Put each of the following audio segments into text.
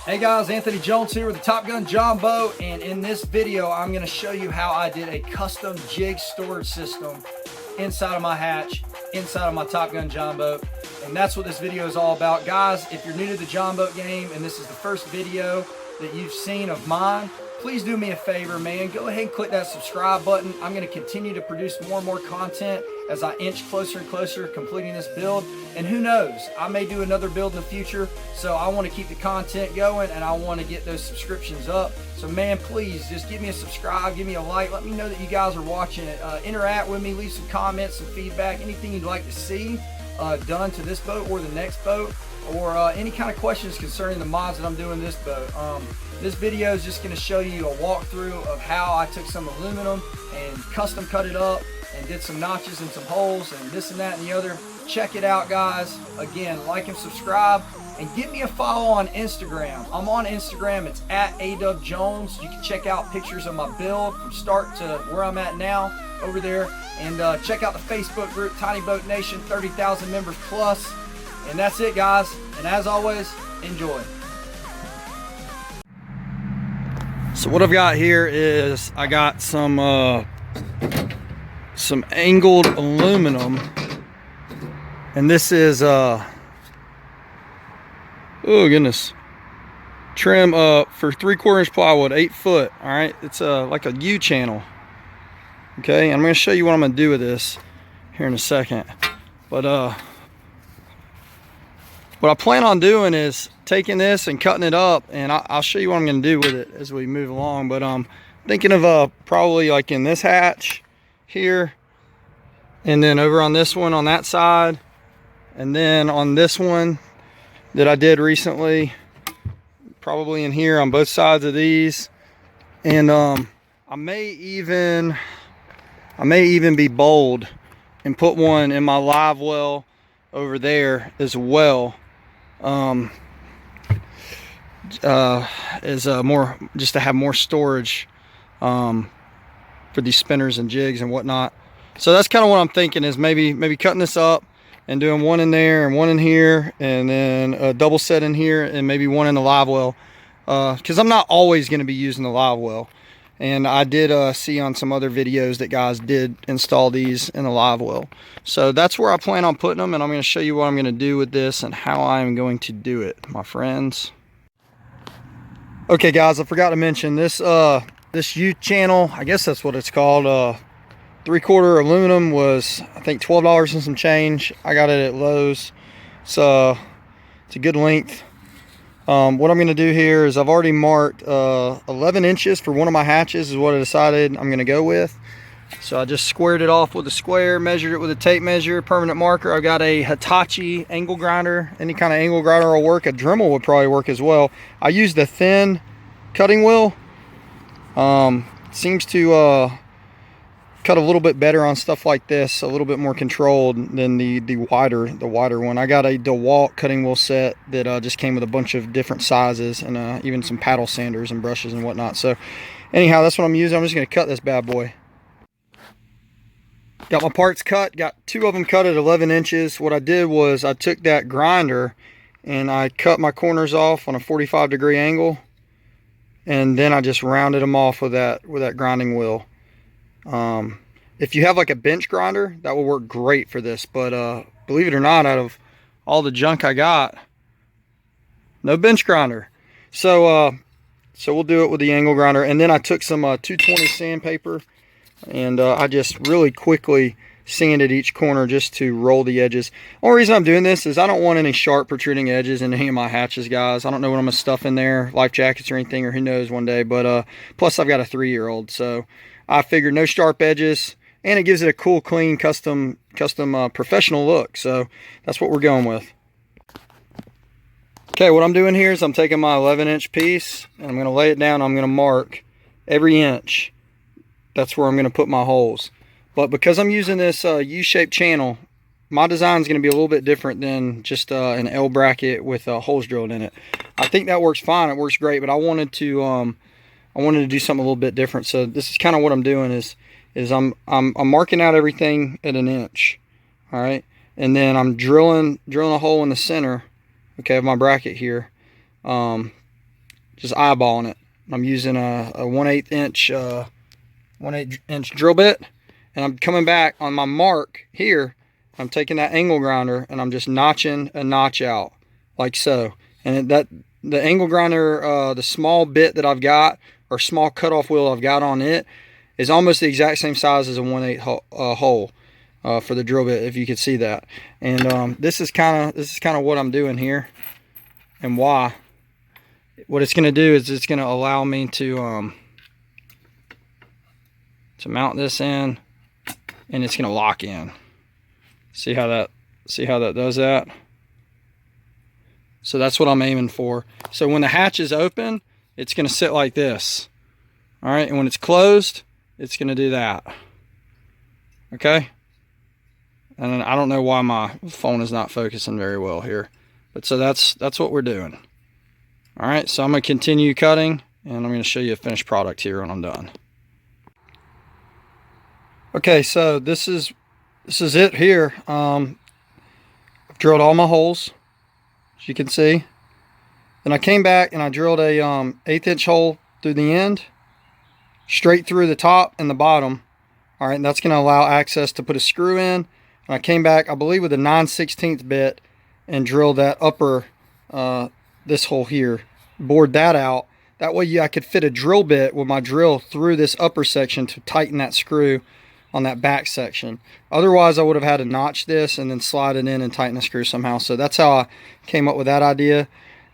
Hey guys, Anthony Jones here with the Top Gun John Boat, and in this video I'm going to show you how I did a custom jig storage system inside of my hatch, inside of my Top Gun John Boat. And that's what this video is all about. Guys, if you're new to the John Boat game and this is the first video that you've seen of mine, please do me a favor, man. Go ahead and click that subscribe button. I'm going to continue to produce more and more content as I inch closer and closer to completing this build. And who knows, I may do another build in the future. So I want to keep the content going and I want to get those subscriptions up. So man, please just give me a subscribe, give me a like, let me know that you guys are watching it. Interact with me, leave some comments, some feedback, anything you'd like to see done to this boat or the next boat, or any kind of questions concerning the mods that I'm doing this boat. This video is just going to show you a walkthrough of how I took some aluminum and custom cut it up and did some notches and some holes and this and that and the other. Check it out, guys. Again, like and subscribe and give me a follow on Instagram. I'm on Instagram. It's at @AWJones. You can check out pictures of my build from start to where I'm at now over there, and check out the Facebook group Tiny Boat Nation, 30,000 members plus. And that's it, guys, and as always, enjoy. So what I've got here is I got some angled aluminum, and this is oh goodness, trim for 3/4 inch plywood, 8 foot. All right, it's like a U channel. Okay, I'm going to show you what I'm going to do with this here in a second, but what I plan on doing is taking this and cutting it up, and I'll show you what I'm going to do with it as we move along. But I'm thinking of probably like in this hatch here, and then over on this one on that side, and then on this one that I did recently, probably in here on both sides of these. And I may even be bold and put one in my live well over there as well. Is more just to have more storage for these spinners and jigs and whatnot. So that's kind of what I'm thinking, is maybe cutting this up and doing one in there and one in here, and then a double set in here, and maybe one in the live well, because I'm not always going to be using the live well. And I did see on some other videos that guys did install these in the live well. So that's where I plan on putting them, and I'm going to show you what I'm going to do with this and how I'm going to do it, my friends. Okay guys, I forgot to mention this this U channel, I guess that's what it's called, 3/4 aluminum was I think $12 and some change. I got it at Lowe's. It's a good length. What I'm going to do here is I've already marked 11 inches for one of my hatches is what I decided I'm going to go with. So I just squared it off with a square, measured it with a tape measure, permanent marker. I've got a Hitachi angle grinder. Any kind of angle grinder will work. A Dremel would probably work as well. I used the thin cutting wheel. Seems to cut a little bit better on stuff like this, a little bit more controlled than the wider one. I got a DeWalt cutting wheel set that just came with a bunch of different sizes, and even some paddle sanders and brushes and whatnot. So anyhow, that's what I'm using. I'm just going to cut this bad boy. Got my parts cut, got 2 of them cut at 11 inches. What I did was I took that grinder and I cut my corners off on a 45-degree angle, and then I just rounded them off with that grinding wheel. If you have like a bench grinder, that will work great for this, but believe it or not, out of all the junk I got, no bench grinder. So we'll do it with the angle grinder. And then I took some 220 sandpaper, and I just really quickly sanded each corner just to roll the edges. Only reason I'm doing this is I don't want any sharp protruding edges in any of my hatches, guys. I don't know what I'm gonna stuff in there, life jackets or anything, or who knows one day. But plus I've got a 3-year-old, so I figured no sharp edges, and it gives it a cool, clean, custom professional look. So that's what we're going with. Okay, what I'm doing here is I'm taking my 11-inch piece and I'm going to lay it down. I'm going to mark every inch. That's where I'm going to put my holes. But because I'm using this U-shaped channel, my design is going to be a little bit different than just an L bracket with holes drilled in it. I think that works fine. It works great, but I wanted to do something a little bit different. So this is kind of what I'm doing is I'm marking out everything at 1 inch. All right, and then I'm drilling a hole in the center, okay, of my bracket here, just eyeballing it. I'm using a 1/8 inch 1/8 inch drill bit, and I'm coming back on my mark here. I'm taking that angle grinder and I'm just notching a notch out like so. And that the angle grinder, the small bit that I've got, or small cutoff wheel I've got on it, is almost the exact same size as a 1/8 hole for the drill bit, if you could see that. And this is kind of what I'm doing here, and why. What it's going to do is it's going to allow me to mount this in, and it's going to lock in. See how that does that? So that's what I'm aiming for. So when the hatch is open, it's going to sit like this. All right, and when it's closed, it's going to do that. Okay? And I don't know why my phone is not focusing very well here. But so that's what we're doing. All right, so I'm going to continue cutting, and I'm going to show you a finished product here when I'm done. Okay, so this is it here. I've drilled all my holes, as you can see. Then I came back and I drilled a 1/8 inch hole through the end, straight through the top and the bottom. All right, and that's going to allow access to put a screw in. And I came back, I believe, with a 9/16 bit and drilled that upper, this hole here, bored that out. That way I could fit a drill bit with my drill through this upper section to tighten that screw on that back section. Otherwise, I would have had to notch this and then slide it in and tighten the screw somehow. So that's how I came up with that idea.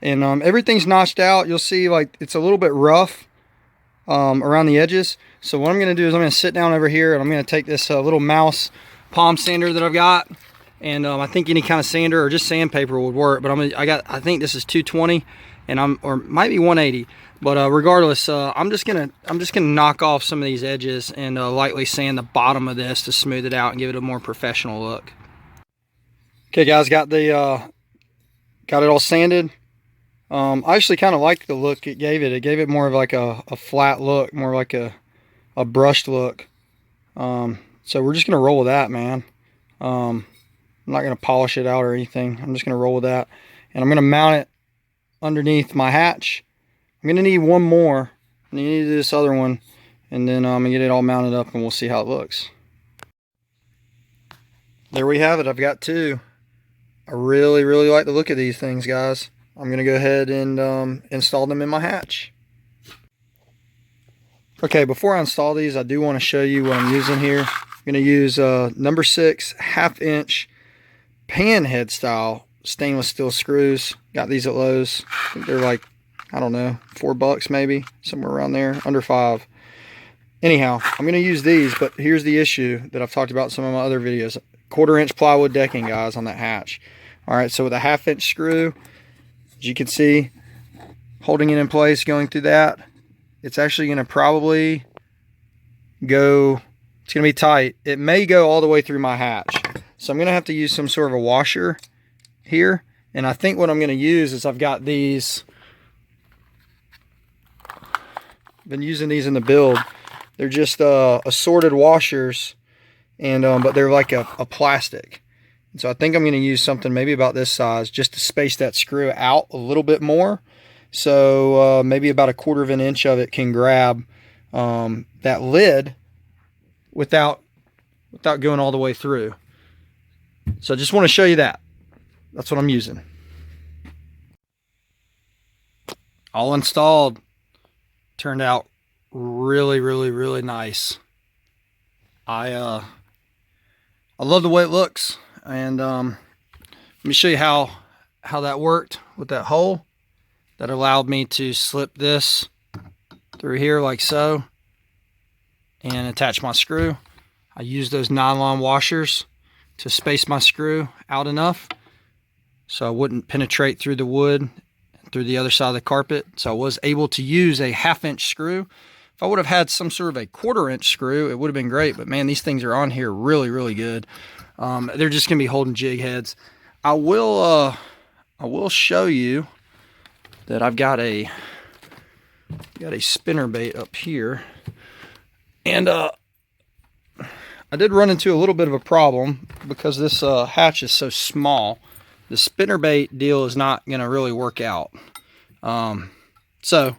And everything's notched out. You'll see, like, it's a little bit rough around the edges. So what I'm going to do is I'm going to sit down over here, and I'm going to take this little mouse palm sander that I've got. And I think any kind of sander or just sandpaper would work. But I think this is 220, and or might be 180. But regardless, I'm just gonna knock off some of these edges and lightly sand the bottom of this to smooth it out and give it a more professional look. Okay, guys, got it all sanded. I actually kind of liked the look it gave it. It gave it more of like a flat look, more like a brushed look. So we're just gonna roll with that, man. I'm not gonna polish it out or anything. I'm just gonna roll with that, and I'm gonna mount it underneath my hatch. I'm gonna need one more, and you need this other one, and then I'm gonna get it all mounted up, and we'll see how it looks. There we have it. I've got two. I really like the look of these things, guys. I'm gonna go ahead and install them in my hatch. Okay, before I install these, I do want to show you what I'm using here. I'm gonna use number 6 1/2 inch pan head style stainless steel screws. Got these at Lowe's. I think they're like, I don't know, $4 maybe, somewhere around there, under 5. Anyhow, I'm going to use these, but here's the issue that I've talked about in some of my other videos. 1/4 inch plywood decking, guys, on that hatch. All right, so with a 1/2 inch screw, as you can see, holding it in place, going through that, it's actually going to probably go, it's going to be tight. It may go all the way through my hatch. So I'm going to have to use some sort of a washer here. And I think what I'm going to use is I've got these, been using these in the build. They're just assorted washers, and but they're like a plastic. And so I think I'm going to use something maybe about this size just to space that screw out a little bit more. So maybe about 1/4 of an inch of it can grab that lid without going all the way through. So I just want to show you that. That's what I'm using. All installed. Turned out really nice. I love the way it looks, and let me show you how that worked with that hole. That allowed me to slip this through here like so and attach my screw. I used those nylon washers to space my screw out enough so I wouldn't penetrate through the wood through the other side of the carpet. So I was able to use a 1/2 inch screw. If I would have had some sort of a 1/4 inch screw, it would have been great. But man, these things are on here really good. They're just gonna be holding jig heads. I will show you that I've got a spinner bait up here, and I did run into a little bit of a problem because this hatch is so small. The spinner bait deal is not gonna really work out. So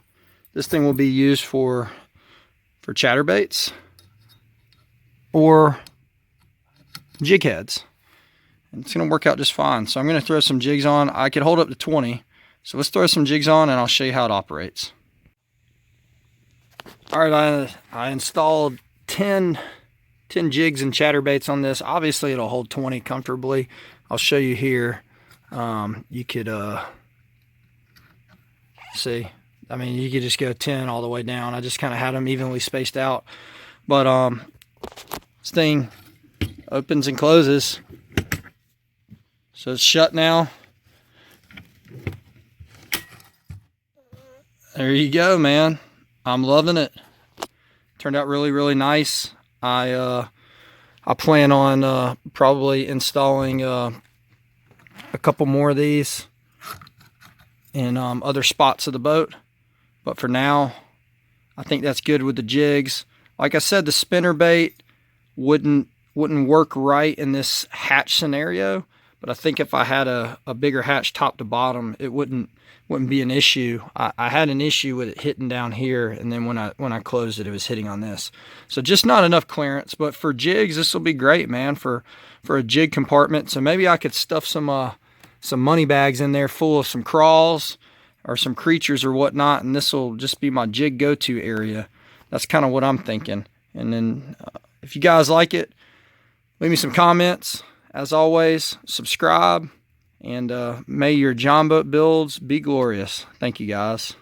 this thing will be used for chatterbaits or jig heads. And it's gonna work out just fine. So I'm gonna throw some jigs on. I could hold up to 20. So let's throw some jigs on and I'll show you how it operates. All right, I installed 10 jigs and chatterbaits on this. Obviously it'll hold 20 comfortably. I'll show you here. You could see, I mean, you could just go 10 all the way down. I just kind of had them evenly spaced out. But this thing opens and closes. So it's shut now. There you go, man. I'm loving it. Turned out really, really nice. I plan on probably installing a couple more of these in other spots of the boat. But for now, I think that's good with the jigs. Like I said, the spinnerbait wouldn't work right in this hatch scenario. But I think if I had a bigger hatch top to bottom, it wouldn't be an issue. I had an issue with it hitting down here, and then when I closed it, it was hitting on this. So just not enough clearance. But for jigs, this will be great, man, for a jig compartment. So maybe I could stuff some money bags in there full of some crawls or some creatures or whatnot, and this will just be my jig go-to area. That's kind of what I'm thinking. And then if you guys like it, leave me some comments. As always, subscribe, and may your John boat builds be glorious. Thank you, guys.